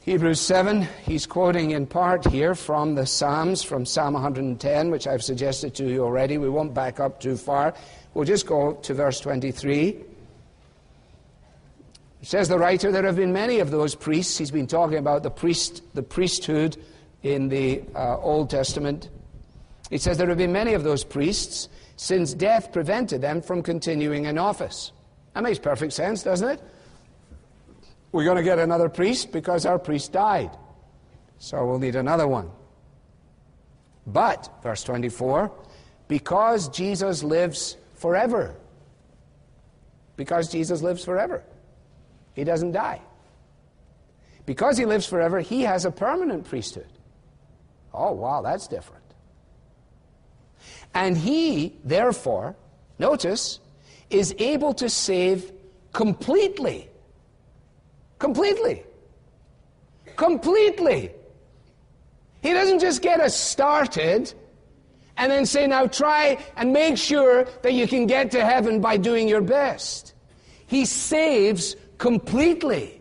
Hebrews 7, he's quoting in part here from the Psalms, from Psalm 110, which I've suggested to you already. We won't back up too far. We'll just go to verse 23. Says the writer, there have been many of those priests. He's been talking about the priesthood in the Old Testament. He says there have been many of those priests since death prevented them from continuing in office. That makes perfect sense, doesn't it? We're going to get another priest because our priest died. So we'll need another one. But, verse 24, because Jesus lives forever. Because Jesus lives forever. He doesn't die. Because he lives forever, he has a permanent priesthood. Oh, wow, that's different. And he, therefore, notice, is able to save completely. Completely. Completely. He doesn't just get us started and then say, now try and make sure that you can get to heaven by doing your best. He saves completely.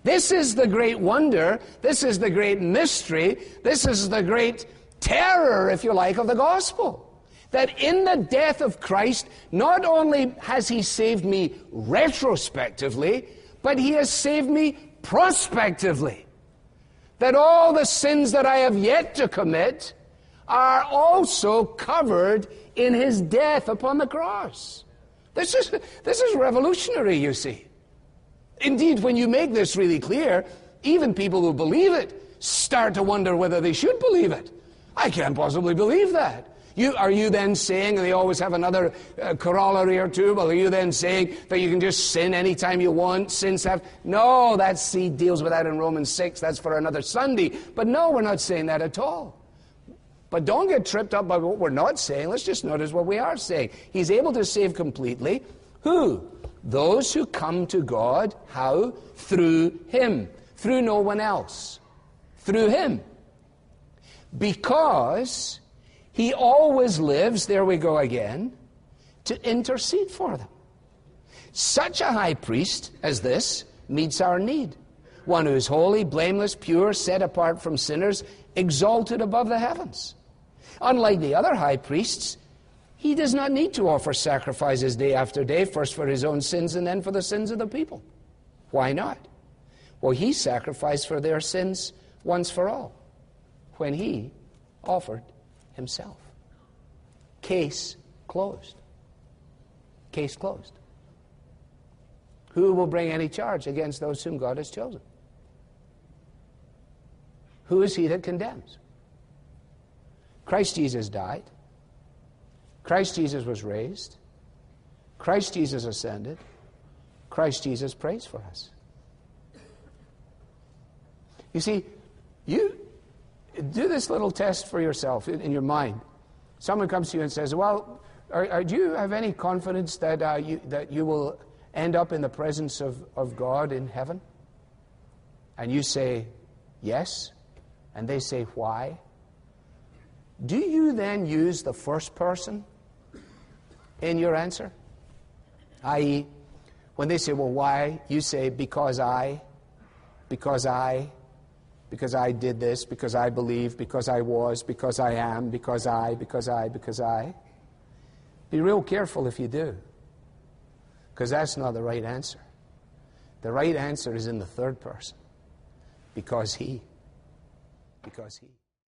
This is the great wonder. This is the great mystery. This is the great terror, if you like, of the gospel. That in the death of Christ, not only has he saved me retrospectively, but he has saved me prospectively. That all the sins that I have yet to commit are also covered in his death upon the cross. This is revolutionary, you see. Indeed, when you make this really clear, even people who believe it start to wonder whether they should believe it. I can't possibly believe that. Are you then saying, and they always have another corollary or two, well, are you then saying that you can just sin anytime you want, No, he deals with that in Romans 6, that's for another Sunday. But no, we're not saying that at all. But don't get tripped up by what we're not saying. Let's just notice what we are saying. He's able to save completely. Who? Those who come to God. How? Through him. Through no one else. Through him. Because he always lives, there we go again, to intercede for them. Such a high priest as this meets our need. One who is holy, blameless, pure, set apart from sinners, exalted above the heavens. Unlike the other high priests, he does not need to offer sacrifices day after day, first for his own sins and then for the sins of the people. Why not? Well, he sacrificed for their sins once for all, when he offered himself. Case closed. Case closed. Who will bring any charge against those whom God has chosen? Who is he that condemns? Christ Jesus died. Christ Jesus was raised. Christ Jesus ascended. Christ Jesus prays for us. You see, you do this little test for yourself in your mind. Someone comes to you and says, well, do you have any confidence that you will end up in the presence of God in heaven? And you say, yes. And they say, why? Do you then use the first person in your answer? I.e., when they say, well, why? You say, because I did this, because I believe, because I was, because I am, because I. Be real careful if you do, because that's not the right answer. The right answer is in the third person, because he.